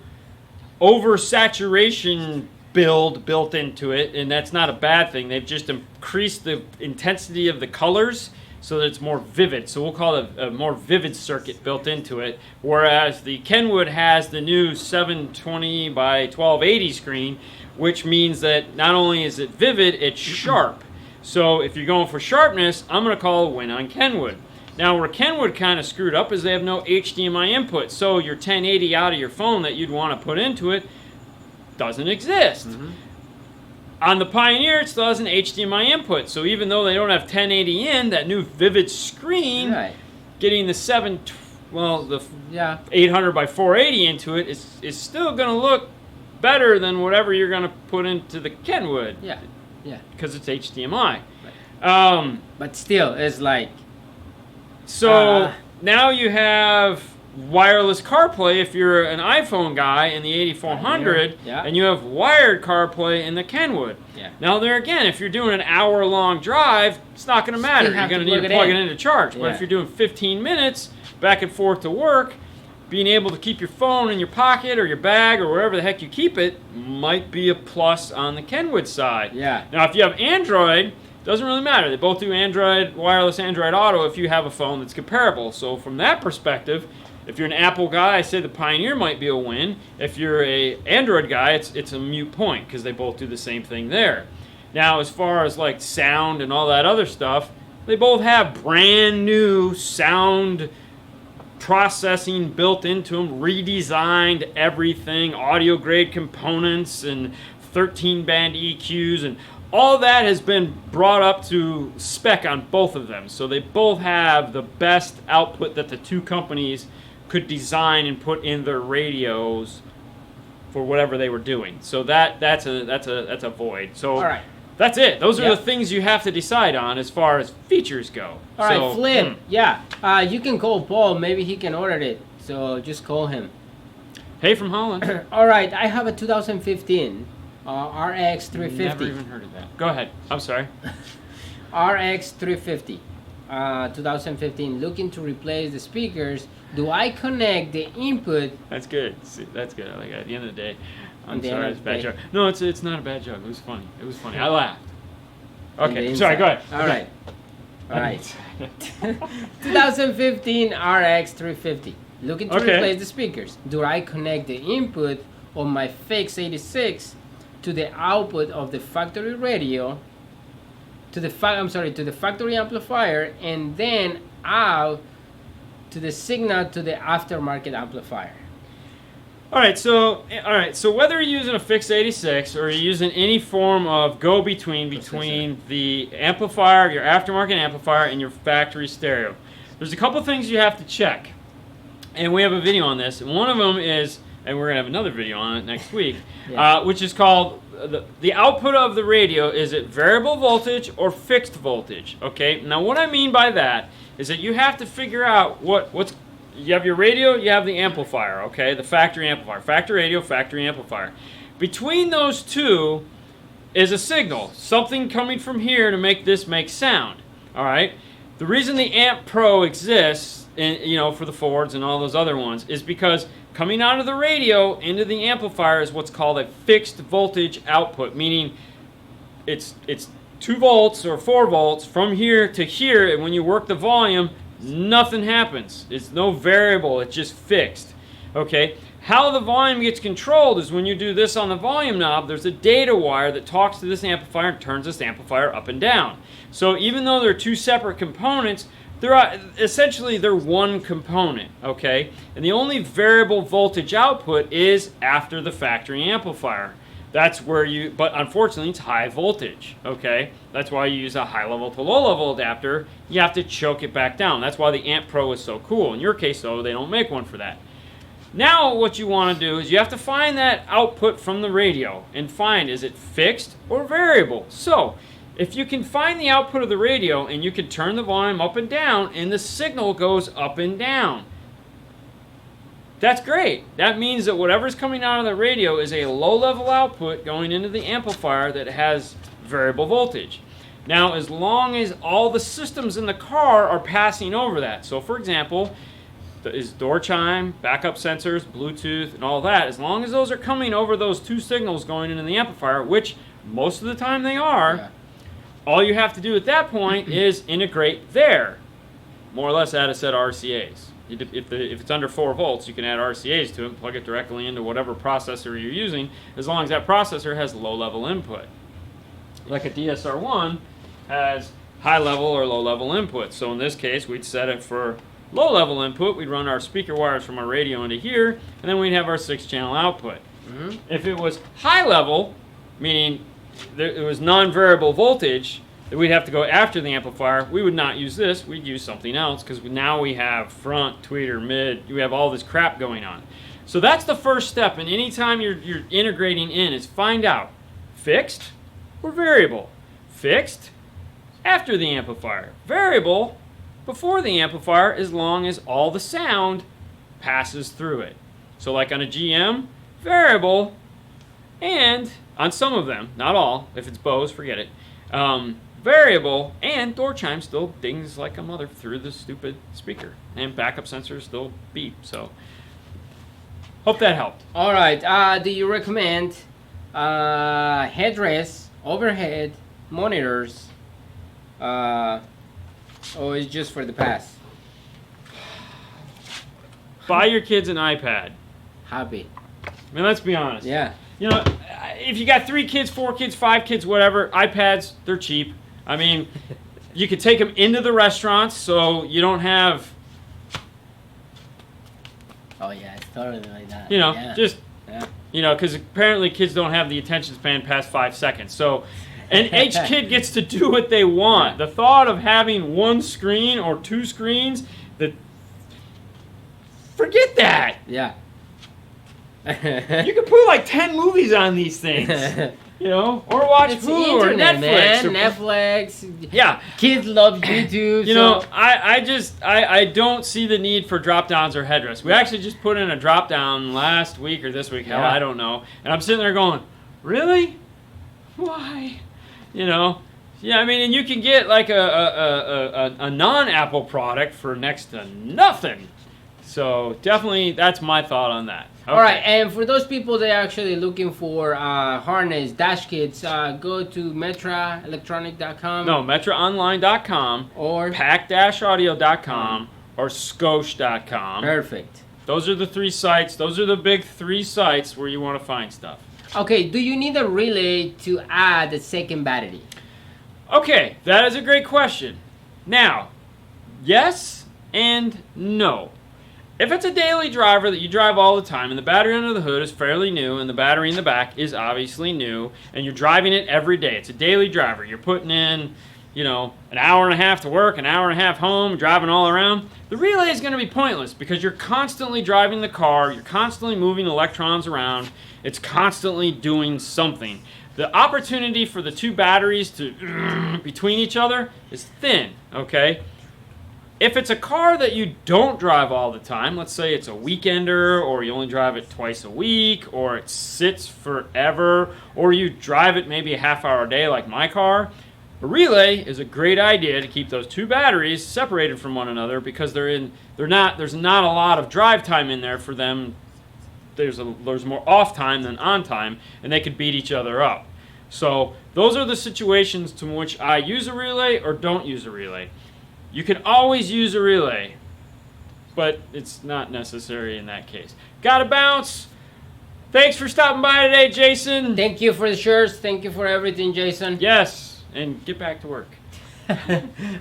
oversaturation built into it, and that's not a bad thing. They've just increased the intensity of the colors so that it's more vivid. So we'll call it a more vivid circuit built into it, whereas the Kenwood has the new 720 by 1280 screen, which means that not only is it vivid, it's sharp. So if you're going for sharpness, I'm going to call a win on Kenwood. Now, where Kenwood kind of screwed up is they have no HDMI input, so your 1080 out of your phone that you'd want to put into it doesn't exist. Mm-hmm. On the Pioneer, it still has an HDMI input, so even though they don't have 1080 in, that new vivid screen, Right. getting the 800 by 480 into it is still going to look better than whatever you're going to put into the Kenwood. Yeah. Yeah. Because it's HDMI. But still, it's like. So now you have wireless CarPlay if you're an iPhone guy in the 8400, Yeah. and you have wired CarPlay in the Kenwood. Yeah. Now there again, if you're doing an hour-long drive, it's not going to matter. Still You're have going to to need to plug plug it it in to charge. But Yeah. if you're doing 15 minutes back and forth to work, being able to keep your phone in your pocket or your bag or wherever the heck you keep it might be a plus on the Kenwood side. Yeah. Now, if you have Android, doesn't really matter. They both do Android, wireless Android Auto if you have a phone that's comparable. So from that perspective, if you're an Apple guy, I say the Pioneer might be a win. If you're a Android guy, it's a moot point because they both do the same thing there. Now, as far as like sound and all that other stuff, they both have brand new sound processing built into them, redesigned everything, audio grade components and 13-band EQs, and all that has been brought up to spec on both of them. So they both have the best output that the two companies could design and put in their radios for whatever they were doing. So that's a void. So All right. that's it. Those are Yep. the things you have to decide on as far as features go. All right, So, Flip. Yeah, you can call Paul. Maybe he can order it. So just call him. Hey, from Holland. All right, I have a 2015 RX 350. Never even heard of that. Go ahead. I'm sorry. RX 350. 2015. Looking to replace the speakers. Do I connect the input? That's good. See, that's good. I like it. At the end of the day, I'm the sorry, end it's of a the bad day. joke. No, it's not a bad joke. It was funny. It was funny. I laughed. On Okay, the sorry. Go inside. ahead. All right. All right. 2015 RX 350. Looking to Okay. replace the speakers. Do I connect the input on my Fix 86 to the output of the factory radio to the factory amplifier, and then out to the signal to the aftermarket amplifier? All right. So whether you're using a Fix 86 or you're using any form of go-between between the amplifier, your aftermarket amplifier, and your factory stereo, there's a couple things you have to check. And we have a video on this. And one of them is, and we're going to have another video on it next week, Yeah. which is called the output of the radio. Is it variable voltage or fixed voltage? Okay. Now, what I mean by that is that you have to figure out what's. You have your radio, you have the amplifier, okay? The factory amplifier. Factory radio, factory amplifier. Between those two is a signal. Something coming from here to make this make sound, all right? The reason the Amp Pro exists, for the Fords and all those other ones, is because coming out of the radio into the amplifier is what's called a fixed voltage output, meaning it's 2 volts or 4 volts from here to here, and when you work the volume, nothing happens. It's no variable. It's just fixed. Okay? How the volume gets controlled is when you do this on the volume knob, there's a data wire that talks to this amplifier and turns this amplifier up and down. So even though they're 2 separate components, they're one component. Okay? And the only variable voltage output is after the factory amplifier. That's where but unfortunately it's high voltage, okay? That's why you use a high level to low level adapter. You have to choke it back down. That's why the Amp Pro is so cool. In your case though, they don't make one for that. Now what you want to do is you have to find that output from the radio and find, is it fixed or variable? So if you can find the output of the radio and you can turn the volume up and down and the signal goes up and down, that's great. That means that whatever's coming out of the radio is a low-level output going into the amplifier that has variable voltage. Now, as long as all the systems in the car are passing over that. So, for example, is door chime, backup sensors, Bluetooth, and all that, as long as those are coming over those 2 signals going into the amplifier, which most of the time they are, all you have to do at that point is integrate there. More or less add a set of RCAs. If it's under 4 volts, you can add RCAs to it, plug it directly into whatever processor you're using, as long as that processor has low-level input. Like a DSR1 has high-level or low-level input. So in this case, we'd set it for low-level input. We'd run our speaker wires from our radio into here, and then we'd have our 6-channel output. Mm-hmm. If it was high-level, meaning it was non-variable voltage, that we'd have to go after the amplifier, we would not use this, we'd use something else, because now we have front, tweeter, mid, we have all this crap going on. So that's the first step, and anytime you're integrating in, is find out, fixed or variable? Fixed after the amplifier. Variable before the amplifier, as long as all the sound passes through it. So like on a GM, variable, and on some of them, not all, if it's Bose, forget it, variable, and door chime still dings like a mother through the stupid speaker, and backup sensors still beep. So hope that helped. All right. Do you recommend headrests, overhead monitors, or is it just for the past? Buy your kids an iPad. Happy. I mean, let's be honest. Yeah. You know, if you got 3 kids, 4 kids, 5 kids, whatever, iPads, they're cheap. I mean, you could take them into the restaurants, so you don't have, Oh yeah, it's totally like that. because apparently kids don't have the attention span past 5 seconds. So, and each kid gets to do what they want. Yeah. The thought of having 1 screen or 2 screens that Forget that. Yeah. You can put like 10 movies on these things. You know, or watch It's Hulu or internet, Netflix. man. Netflix. Yeah. Kids love YouTube. You know, I don't see the need for drop downs or headrests. We actually just put in a drop down last week or this week. Hell, Yeah. I don't know. And I'm sitting there going, really? Why? You know. Yeah, I mean, and you can get like a non-Apple product for next to nothing. So definitely, that's my thought on that. Okay. All right, and for those people that are actually looking for harness dash kits, go to metraelectronic.com. No, metraonline.com, Or pack-audio.com, or scosh.com. perfect. Those are the 3 sites. Those are the big 3 sites where you want to find stuff. Okay, do you need a relay to add a second battery? Okay, that is a great question. Now, yes and no. If it's a daily driver that you drive all the time and the battery under the hood is fairly new and the battery in the back is obviously new and you're driving it every day, it's a daily driver. You're putting in, you know, an hour and a half to work, an hour and a half home, driving all around. The relay is going to be pointless because you're constantly driving the car, you're constantly moving electrons around, it's constantly doing something. The opportunity for the 2 batteries to between each other is thin, okay? If it's a car that you don't drive all the time, let's say it's a weekender, or you only drive it twice a week, or it sits forever, or you drive it maybe a half hour a day like my car, a relay is a great idea to keep those 2 batteries separated from one another because there's not a lot of drive time in there for them. There's more off time than on time, and they could beat each other up. So those are the situations to which I use a relay or don't use a relay. You can always use a relay, but it's not necessary in that case. Gotta bounce. Thanks for stopping by today, Jason. Thank you for the shirts. Thank you for everything, Jason. Yes, and get back to work.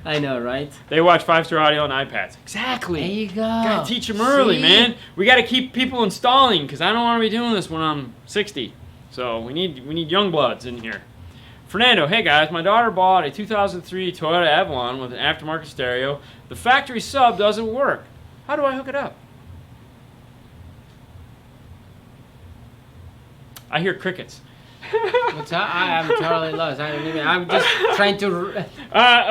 I know, right? They watch 5-star audio on iPads. Exactly. There you go. Gotta teach them early, See? man. We gotta keep people installing because I don't want to be doing this when I'm 60. So we need young bloods in here. Fernando, hey guys, my daughter bought a 2003 Toyota Avalon with an aftermarket stereo. The factory sub doesn't work. How do I hook it up? I hear crickets. What's that? I'm totally lost. I'm just trying to.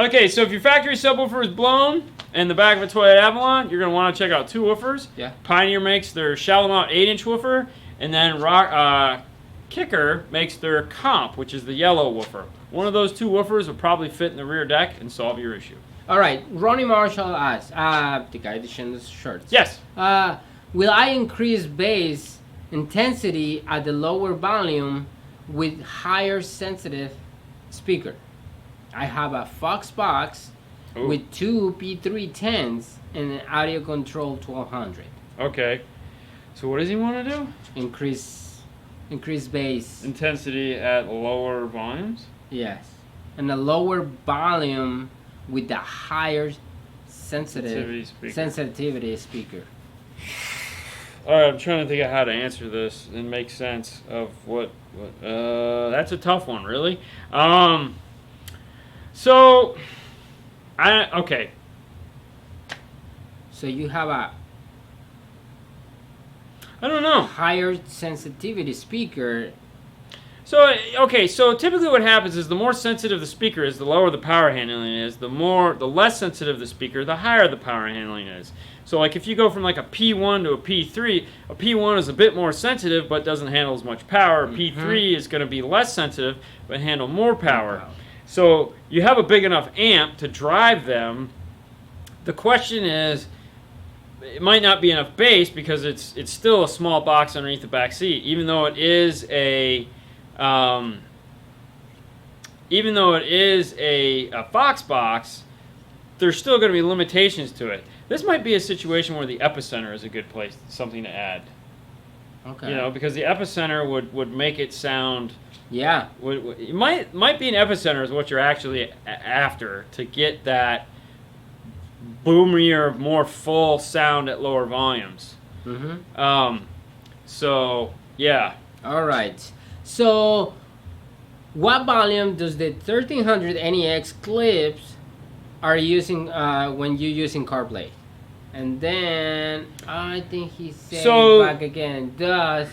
Okay, so if your factory subwoofer is blown in the back of a Toyota Avalon, you're going to want to check out 2 woofers. Yeah. Pioneer makes their shallow mount 8-inch woofer, and then Kicker makes their comp, which is the yellow woofer. One of those 2 woofers will probably fit in the rear deck and solve your issue. All right, Ronnie Marshall asks, the guy that sent us shirts. Yes. Will I increase bass intensity at the lower volume with higher sensitive speaker? I have a Fox box with 2 P310s and an audio control 1200. Okay. So what does he want to do? Increase bass intensity at lower volumes? Yes. And a lower volume with the higher sensitivity speaker. Alright, I'm trying to think of how to answer this and make sense of what that's a tough one, really. Okay. So you have a I don't know. higher sensitivity speaker. So typically what happens is the more sensitive the speaker is, the lower the power handling is. The less sensitive the speaker, the higher the power handling is. So like if you go from like a P1 to a P1 is a bit more sensitive but doesn't handle as much power. P3 is going to be less sensitive but handle more power. So you have a big enough amp to drive them. The question is, it might not be enough bass because it's still a small box underneath the back seat, even though it is a Fox box. There's still going to be limitations to it. This might be a situation where the epicenter is a good place, something to add. Okay. You know, because the epicenter would make it sound. Yeah. It might be an epicenter is what you're actually after to get that boomier, more full sound at lower volumes. So yeah. All right. So, what volume does the 1300 NEX clips are using when you're using Carplay? And then I think he said So- back again. Does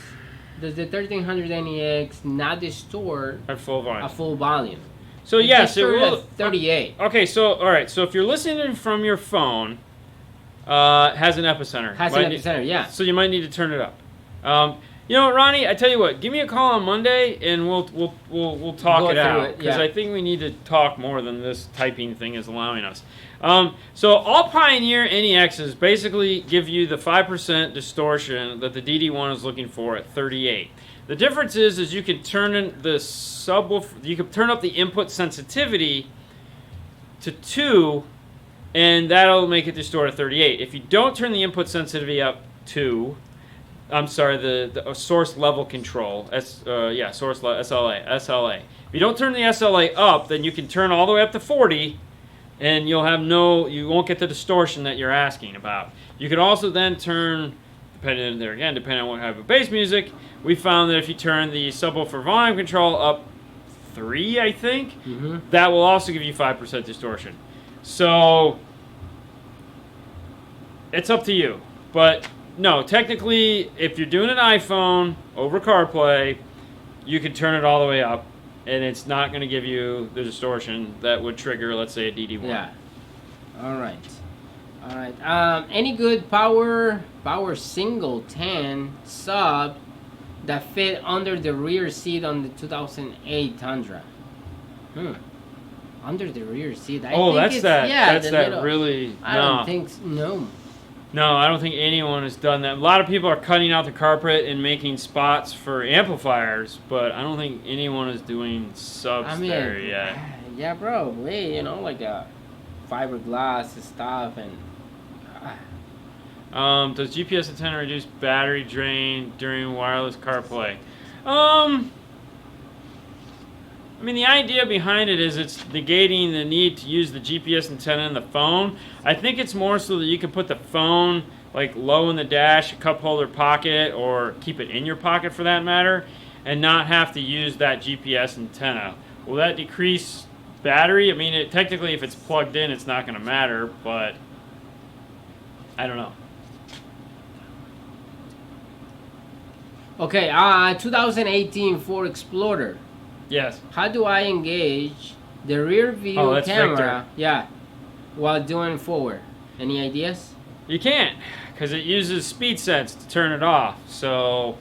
the 1300 NEX not distort At full a volume. full volume? So yes, it distorted will. at 38. Okay, so all right, so if you're listening from your phone, it has an epicenter. Has Might an need- epicenter, yeah. So you might need to turn it up. You know what, Ronnie? I tell you what. Give me a call on Monday, and we'll talk Go it through out it, because yeah. I think we need to talk more than this typing thing is allowing us. So all Pioneer NEXs basically give you the 5% distortion that the DD1 is looking for at 38. The difference is you can turn in the subwoofer. You can turn up the input sensitivity to 2, and that'll make it distort at 38. If you don't turn the input sensitivity up to, I'm sorry, the source level control, SLA. If you don't turn the SLA up, then you can turn all the way up to 40, and you won't get the distortion that you're asking about. You can also then turn, depending on what type of bass music, we found that if you turn the subwoofer volume control up 3, I think, that will also give you 5% distortion. So it's up to you. But no, technically, if you're doing an iPhone over CarPlay, you can turn it all the way up, and it's not going to give you the distortion that would trigger, let's say, a DD1. Yeah. All right. Any good power single 10 sub that fit under the rear seat on the 2008 Tundra? Under the rear seat. I think that's it's, that. Yeah, that's the that little, really. I don't think no. No, I don't think anyone has done that. A lot of people are cutting out the carpet and making spots for amplifiers, but I don't think anyone is doing subs there yet. Yeah, bro. Wait, like a fiberglass stuff and. Does GPS antenna reduce battery drain during wireless CarPlay? I mean, the idea behind it is it's negating the need to use the GPS antenna in the phone. I think it's more so that you can put the phone like low in the dash, a cup holder pocket, or keep it in your pocket for that matter, and not have to use that GPS antenna. Will that decrease battery? I mean, technically, if it's plugged in, it's not going to matter, but I don't know. Okay, 2018 Ford Explorer. Yes. How do I engage the rear view that's camera? Victor. Yeah, while doing forward. Any ideas? You can't, because it uses speed sense to turn it off. So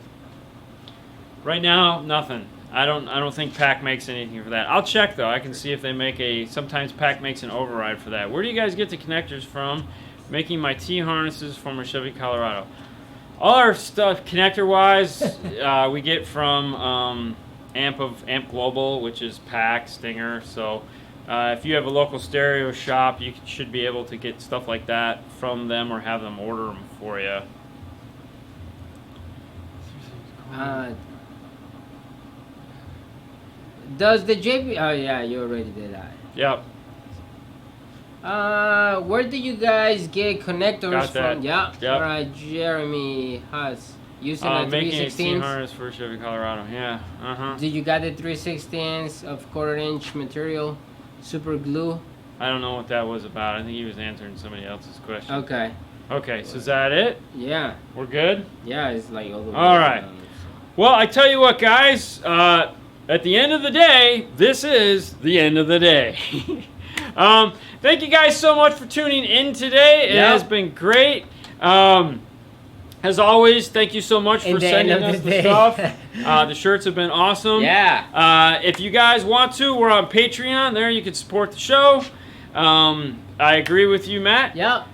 right now, nothing. I don't think PAC makes anything for that. I'll check though. I can see if they make sometimes PAC makes an override for that. Where do you guys get the connectors from? Making my T harnesses from a Chevy Colorado. All our stuff connector wise, we get from Amp Global, which is PAC, Stinger. So if you have a local stereo shop, you should be able to get stuff like that from them or have them order them for you. Does the JB? Oh yeah, you already did that. Yep. Where do you guys get connectors Got that. from? Yeah. Yep. All right, Jeremy Huss using a Making a T 316. harness for Chevy Colorado. Yeah. Did you got the 316s of 1/4" material, super glue? I don't know what that was about. I think he was answering somebody else's question. Okay. Okay, so is that it? Yeah. We're good? Yeah, it's like all the way All right. around, so. Well, I tell you what, guys. At the end of the day, this is the end of the day. Thank you guys so much for tuning in today. It has been great. As always, thank you so much for sending us the stuff. The shirts have been awesome. Yeah. If you guys want to, we're on Patreon. There you can support the show. I agree with you, Matt. Yep.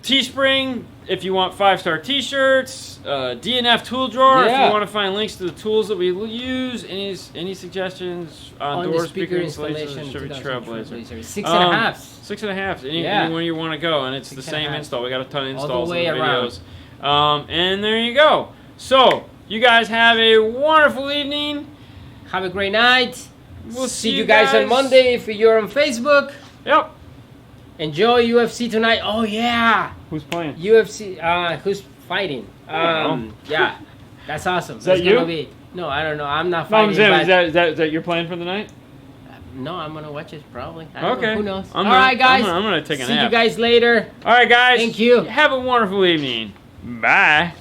Teespring, if you want 5-star t-shirts. DNF tool drawer, if you want to find links to the tools that we use. Any suggestions on door speaker installation? Chevy Trailblazer. 6.5. 6.5. Anywhere you want to go, and it's the same install. We got a ton of installs all the way in the around. videos. And there you go. So you guys have a wonderful evening. Have a great night. We'll see you guys on Monday if you're on Facebook. Yep. Enjoy UFC tonight. Oh yeah. Who's playing? UFC. Who's fighting? Yeah. That's awesome. Is that you? No, I don't know. I'm not No, fighting. is that you're playing for the night? No, I'm gonna watch it probably. I don't Okay. know. Who knows? I'm All right, guys. I'm gonna take a See nap. you guys later. All right, guys. Thank you. Have a wonderful evening. Bye.